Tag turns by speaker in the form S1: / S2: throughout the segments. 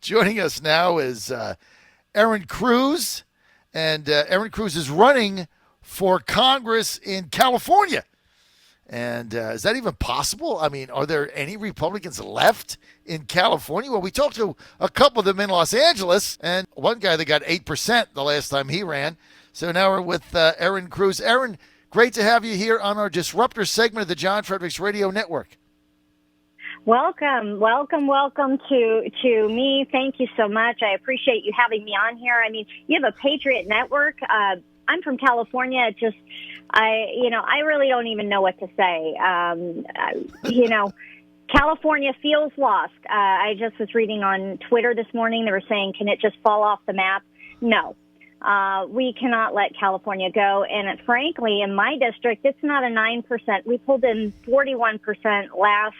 S1: Joining us now is Erin Cruz, and Erin Cruz is running for Congress in California. And is that even possible? I mean, are there any Republicans left in California? Well, we talked to a couple of them in Los Angeles, and one guy that got 8% the last time he ran. So now we're with Erin Cruz. Erin, great to have you here on our Disruptor segment of the John Fredericks Radio Network.
S2: Welcome to me. Thank you so much. I appreciate you having me on here. I mean, you have a Patriot Network. I'm from California. I really don't even know what to say. California feels lost. I just was reading on Twitter this morning. They were saying, can it just fall off the map? No. We cannot let California go. And frankly, in my district, it's not a 9%. We pulled in 41% last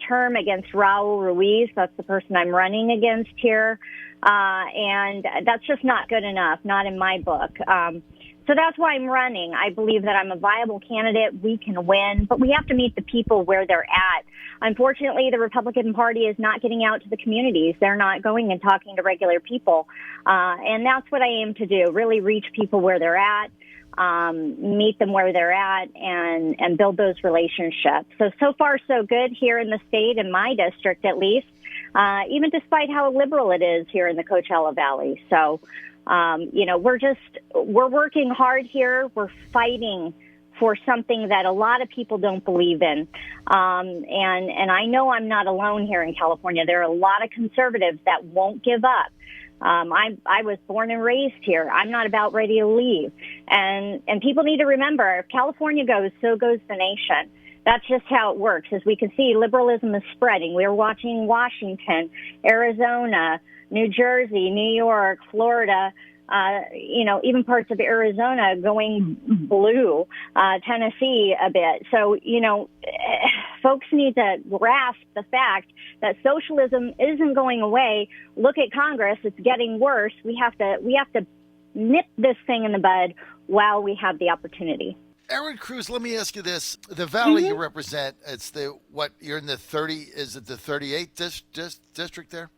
S2: term against Raul Ruiz. That's the person I'm running against here. And that's just not good enough, not in my book. So that's why I'm running. I believe that I'm a viable candidate. We can win, but we have to meet the people where they're at. Unfortunately, the Republican Party is not getting out to the communities. They're not going and talking to regular people. And that's what I aim to do, really reach people where they're at. Meet them where they're at and build those relationships. So far, so good here in the state, in my district at least, even despite how liberal it is here in the Coachella Valley. So, we're working hard here. We're fighting for something that a lot of people don't believe in. And I know I'm not alone here in California. There are a lot of conservatives that won't give up. I was born and raised here. I'm not about ready to leave. And people need to remember, if California goes, so goes the nation. That's just how it works. As we can see, liberalism is spreading. We're watching Washington, Arizona, New Jersey, New York, Florida, even parts of Arizona going blue, Tennessee a bit. So, folks need to grasp the fact that socialism isn't going away. Look at Congress. It's getting worse. We have to nip this thing in the bud while we have the opportunity.
S1: Erin Cruz, let me ask you this. The valley you represent, it's you're in the 38th district there?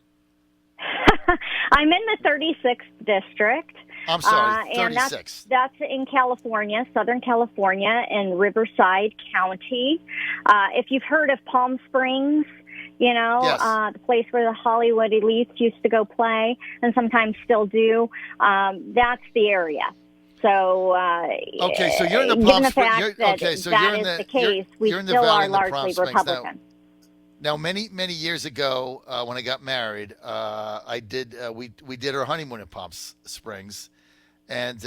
S2: I'm in the 36th district.
S1: I'm sorry,
S2: 36. And that's in California, Southern California, in Riverside County. If you've heard of Palm Springs,
S1: yes.
S2: The place where the Hollywood elites used to go play and sometimes still do, that's the area. So,
S1: okay, so you're in the
S2: given
S1: Palm
S2: the
S1: Springs.
S2: fact that that is the case, we still are largely Republican.
S1: Now, many years ago, when I got married, we did our honeymoon in Palm Springs, and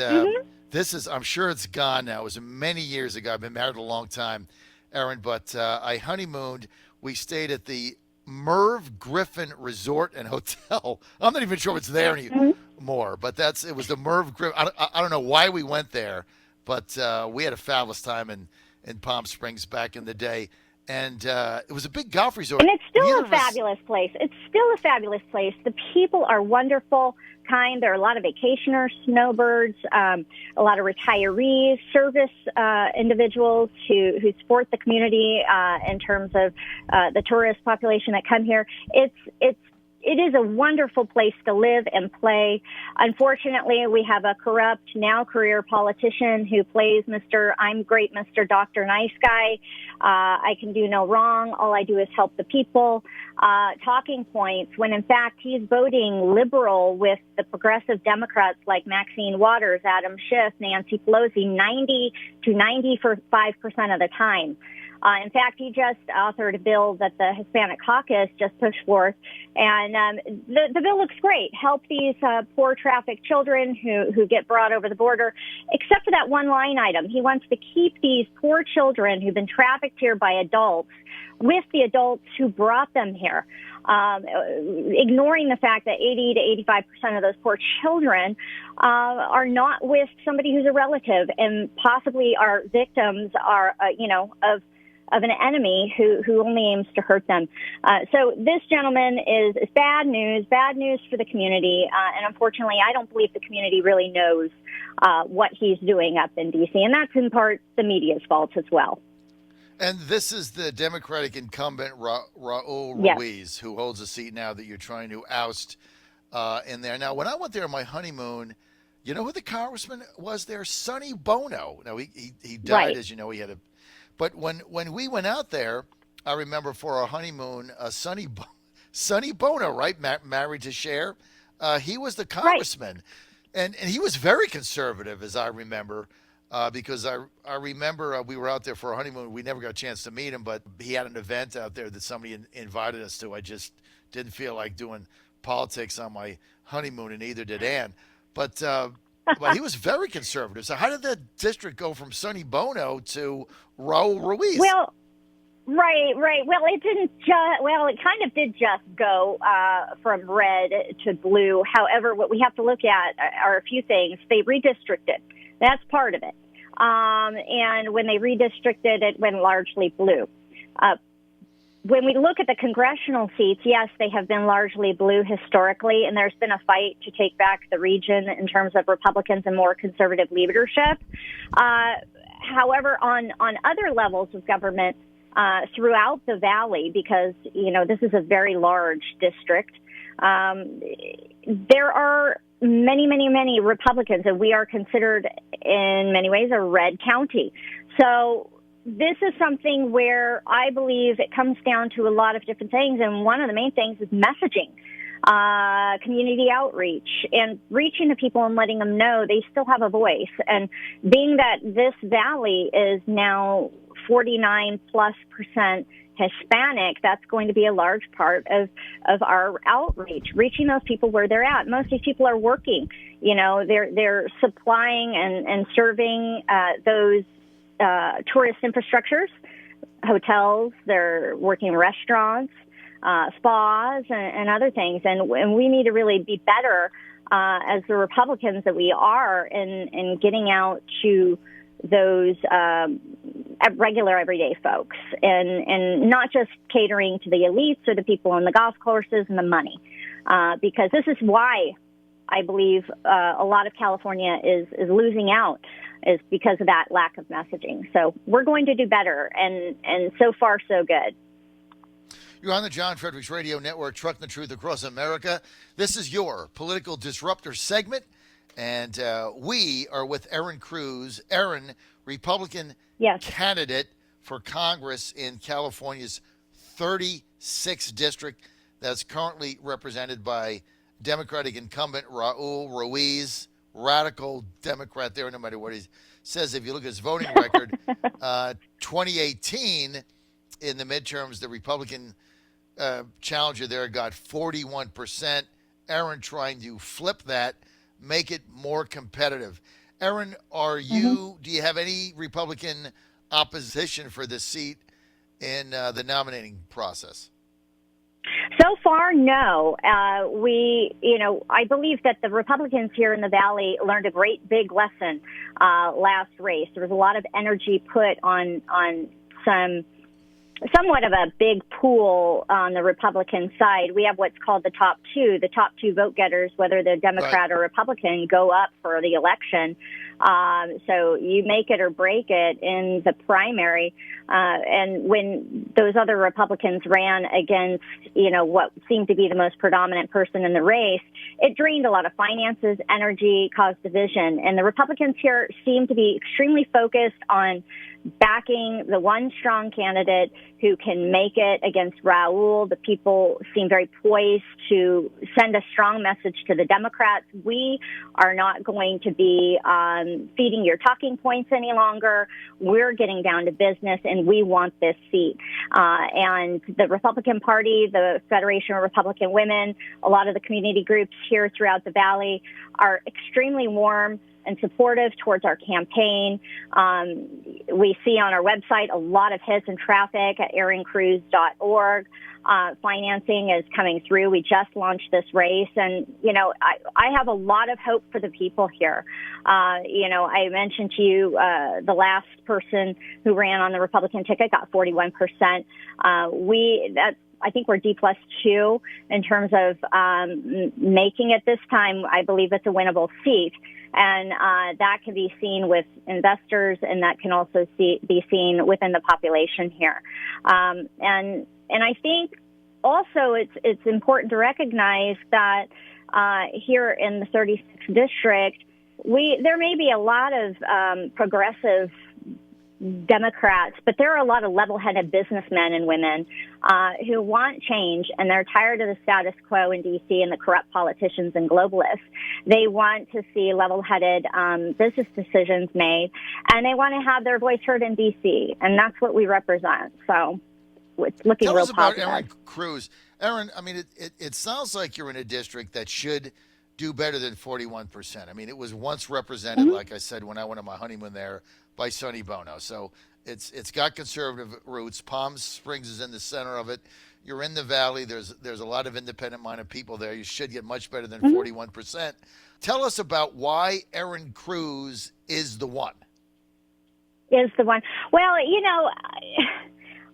S1: this is, I'm sure it's gone now. It was many years ago. I've been married a long time, Erin, but I honeymooned. We stayed at the Merv Griffin Resort and Hotel. I'm not even sure if it's there anymore, but it was the Merv Griffin. I don't know why we went there, but we had a fabulous time in Palm Springs back in the day. And it was a big golf resort.
S2: And it's still a fabulous place. It's still a fabulous place. The people are wonderful, kind. There are a lot of vacationers, snowbirds, a lot of retirees, service individuals who support the community in terms of the tourist population that come here. It is a wonderful place to live and play. Unfortunately, we have a corrupt, now career politician who plays I'm great, Mr. Dr. Nice Guy. I can do no wrong. All I do is help the people. Talking points, when in fact he's voting liberal with the progressive Democrats like Maxine Waters, Adam Schiff, Nancy Pelosi, 90 to 95% of the time. In fact, he just authored a bill that the Hispanic Caucus just pushed forth, and the bill looks great. Help these poor trafficked children who get brought over the border, except for that one line item. He wants to keep these poor children who've been trafficked here by adults with the adults who brought them here, ignoring the fact that 80 to 85% of those poor children are not with somebody who's a relative, and possibly are victims of an enemy who only aims to hurt them. So this gentleman is bad news for the community. And unfortunately, I don't believe the community really knows what he's doing up in D.C. And that's in part the media's fault as well.
S1: And this is the Democratic incumbent Raul
S2: Yes,
S1: Ruiz, who holds a seat now that you're trying to oust in there. Now, when I went there on my honeymoon, you know who the congressman was there? Sonny Bono. Now, he died,
S2: right.
S1: as you know. He had a. But when we went out there, I remember for our honeymoon, Sonny Bono, right, married to Cher, he was the
S2: Right.
S1: congressman, and he was very conservative, as I remember. Because I remember we were out there for a honeymoon. We never got a chance to meet him, but he had an event out there that somebody invited us to. I just didn't feel like doing politics on my honeymoon, and neither did Ann. But he was very conservative. So how did the district go from Sonny Bono to Raul Ruiz?
S2: Well, right. Well, it didn't just, well, it kind of did just go from red to blue. However, what we have to look at are a few things. They redistricted. That's part of it. And when they redistricted, it went largely blue. When we look at the congressional seats, yes, they have been largely blue historically, and there's been a fight to take back the region in terms of Republicans and more conservative leadership. However, on other levels of government throughout the valley, because, this is a very large district, there are many Republicans, and we are considered in many ways a red county. So this is something where I believe it comes down to a lot of different things, and one of the main things is messaging, community outreach, and reaching to people and letting them know they still have a voice. And being that this valley is now 49+% Hispanic, that's going to be a large part of our outreach, reaching those people where they're at. Most of these people are working. They're supplying and serving those tourist infrastructures, hotels. They're working in restaurants, spas, and other things. And we need to really be better as the Republicans that we are in getting out to those regular everyday folks, and not just catering to the elites or the people on the golf courses and the money, because this is why I believe a lot of California is losing out, is because of that lack of messaging. So we're going to do better, and so far so good.
S1: You're on the John Fredericks Radio Network, trucking the truth across America. This is your political disruptor segment. And we are with Erin Cruz. Erin, Republican candidate for Congress in California's 36th district, that's currently represented by Democratic incumbent Raul Ruiz, radical Democrat there, no matter what he says. If you look at his voting record, 2018 in the midterms, the Republican challenger there got 41%. Erin trying to flip that, make it more competitive. Erin, do you have any Republican opposition for this seat in the nominating process?
S2: So far, no. I believe that the Republicans here in the Valley learned a great big lesson last race. There was a lot of energy put on somewhat of a big pool on the Republican side. We have what's called the top two vote getters, whether they're Democrat or Republican, go up for the election. So you make it or break it in the primary. And when those other Republicans ran against, what seemed to be the most predominant person in the race, it drained a lot of finances, energy, caused division. And the Republicans here seem to be extremely focused on backing the one strong candidate who can make it against Raul. The people seem very poised to send a strong message to the Democrats. We are not going to be feeding your talking points any longer. We're getting down to business, and we want this seat. And the Republican Party, the Federation of Republican Women, a lot of the community groups here throughout the Valley are extremely warm and supportive towards our campaign. We see on our website a lot of hits and traffic at erincruz.org. Financing is coming through. We just launched this race, and I have a lot of hope for the people here. I mentioned to you the last person who ran on the Republican ticket got 41%. I think we're D+2 in terms of making it this time. I believe it's a winnable seat. And that can be seen with investors, and that can also be seen within the population here. And I think also it's important to recognize that here in the 36th district, there may be a lot of progressive Democrats, but there are a lot of level-headed businessmen and women who want change, and they're tired of the status quo in D.C. and the corrupt politicians and globalists. They want to see level-headed business decisions made, and they want to have their voice heard in D.C., and that's what we represent. So it's looking real positive.
S1: Tell us about Erin Cruz. Erin, I mean, it sounds like you're in a district that should do better than 41%. I mean, it was once represented, like I said, when I went on my honeymoon there, by Sonny Bono. So it's got conservative roots. Palm Springs is in the center of it. You're in the valley. There's a lot of independent-minded people there. You should get much better than 41%. Tell us about why Erin Cruz is the one.
S2: Is the one. Well, you know,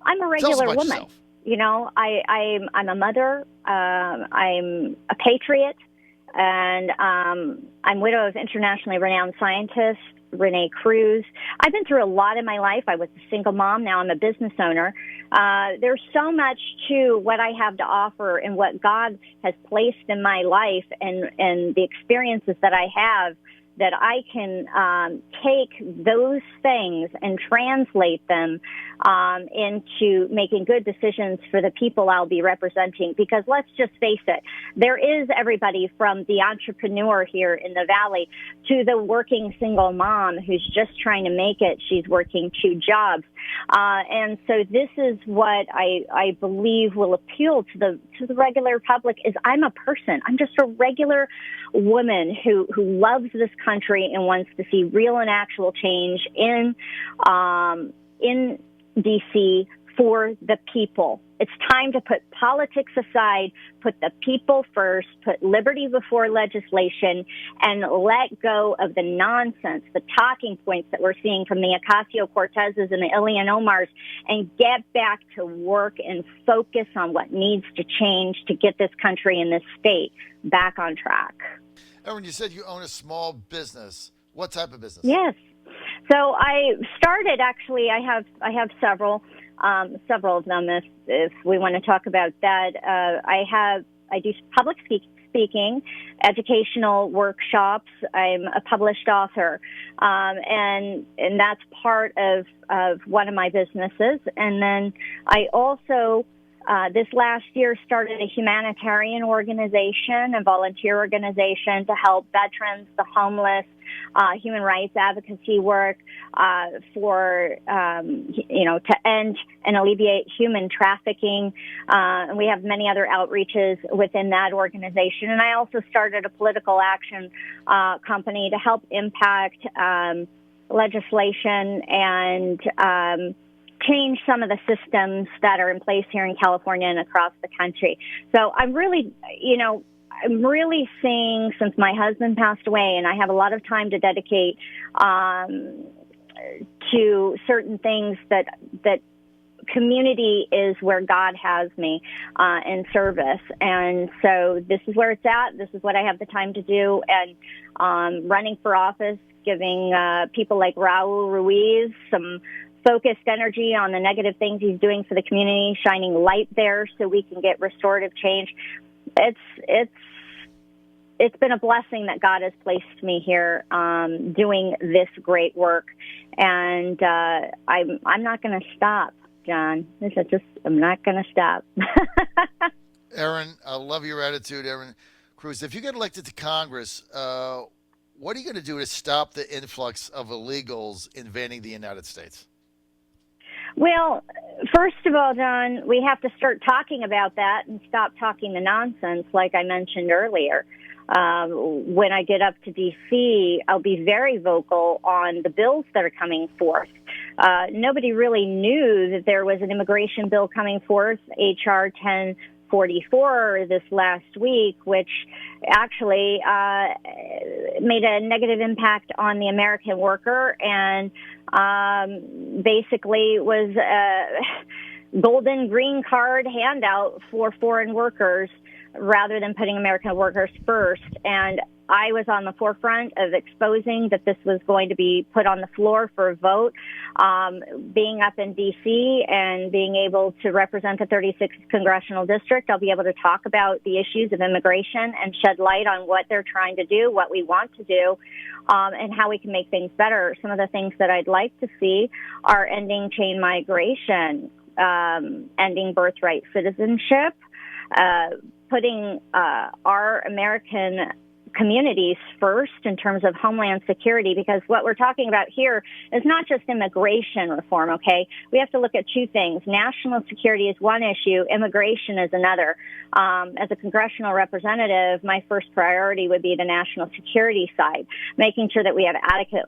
S2: I'm a regular woman.
S1: Yourself.
S2: You know, I'm a mother. I'm a patriot, and I'm widow of internationally renowned scientist Renee Cruz. I've been through a lot in my life. I was a single mom. Now I'm a business owner. There's so much to what I have to offer and what God has placed in my life and the experiences that I have, that I can take those things and translate them into making good decisions for the people I'll be representing. Because let's just face it, there is everybody from the entrepreneur here in the Valley to the working single mom who's just trying to make it. She's working 2 jobs. And so this is what I believe will appeal to the regular public is I'm a person. I'm just a regular woman who loves this country and wants to see real and actual change in D.C. for the people. It's time to put politics aside, put the people first, put liberty before legislation, and let go of the nonsense, the talking points that we're seeing from the Ocasio-Cortezes and the Ilhan Omars, and get back to work and focus on what needs to change to get this country and this state back on track.
S1: Erin, you said you own a small business. What type of business?
S2: Yes. So I started, actually, I have several of them if we want to talk about that. I do public speaking, educational workshops. I'm a published author, and that's part of one of my businesses. And then I also this last year started a humanitarian organization, a volunteer organization to help veterans, the homeless, human rights advocacy work for, to end and alleviate human trafficking. And we have many other outreaches within that organization. And I also started a political action company to help impact legislation and change some of the systems that are in place here in California and across the country. So I'm really seeing, since my husband passed away, and I have a lot of time to dedicate to certain things, that community is where God has me in service. And so this is where it's at. This is what I have the time to do. And running for office, giving people like Raul Ruiz some focused energy on the negative things he's doing for the community, shining light there so we can get restorative change. It's been a blessing that God has placed me here doing this great work, and I'm not going to stop, John. I'm not going to stop.
S1: Erin, I love your attitude, Erin Cruz. If you get elected to Congress, what are you going to do to stop the influx of illegals invading the United States?
S2: Well, first of all, John, we have to start talking about that and stop talking the nonsense, like I mentioned earlier. When I get up to D.C., I'll be very vocal on the bills that are coming forth. Nobody really knew that there was an immigration bill coming forth, H.R. 1044, this last week, which actually made a negative impact on the American worker and basically was a golden green card handout for foreign workers rather than putting American workers first. And I was on the forefront of exposing that this was going to be put on the floor for a vote. Being up in D.C. and being able to represent the 36th Congressional District, I'll be able to talk about the issues of immigration and shed light on what they're trying to do, what we want to do, and how we can make things better. Some of the things that I'd like to see are ending chain migration, ending birthright citizenship, putting our American communities first in terms of homeland security, because what we're talking about here is not just immigration reform, okay? We have to look at two things. National security is one issue, immigration is another. As a congressional representative, my first priority would be the national security side, making sure that we have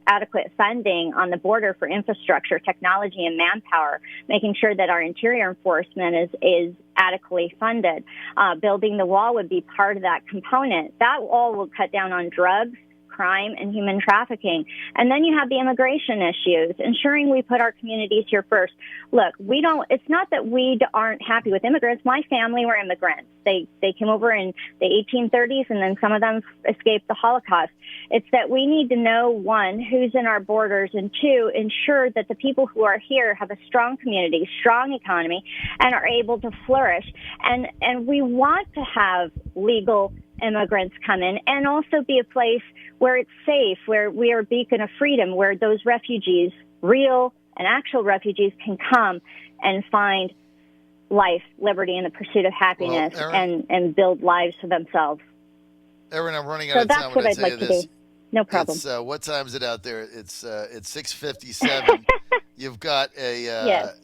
S2: adequate funding on the border for infrastructure, technology, and manpower, making sure that our interior enforcement is adequately funded. Building the wall would be part of that component. That all will cut down on drugs, crime, and human trafficking. And then you have the immigration issues, ensuring we put our communities here first. Look, it's not that we aren't happy with immigrants. My family were immigrants. They came over in the 1830s, and then some of them escaped the Holocaust. It's that we need to know, one, who's in our borders, and two, ensure that the people who are here have a strong community, strong economy, and are able to flourish. And we want to have legal immigrants come in and also be a place where it's safe, where we are a beacon of freedom, where those refugees, real and actual refugees, can come and find life, liberty, and the pursuit of happiness,
S1: Well, Erin,
S2: and build lives for themselves.
S1: Erin, I'm running out of time.
S2: So that's what I'd like to do. No problem.
S1: It's, what time is it out there? It's 6:57. You've got
S2: Yes.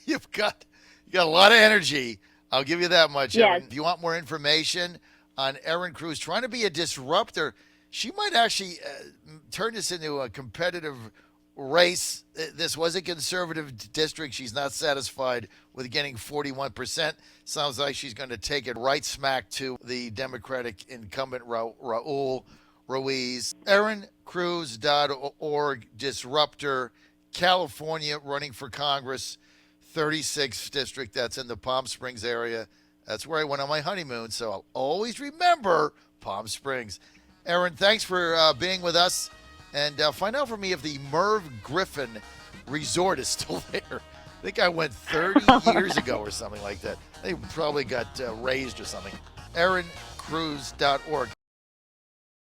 S1: you've got a lot of energy. I'll give you that much.
S2: Yes.
S1: Erin. If you want more information on Erin Cruz trying to be a disruptor, she might actually turn this into a competitive race. This was a conservative district. She's not satisfied with getting 41%. Sounds like she's going to take it right smack to the Democratic incumbent Raul Ruiz. ErinCruz.org, Disruptor, California, running for Congress, 36th district. That's in the Palm Springs area. That's where I went on my honeymoon, so I'll always remember Palm Springs. Erin, thanks for being with us. And find out for me if the Merv Griffin Resort is still there. I think I went 30 years ago or something like that. They probably got raised or something. ErinCruz.org.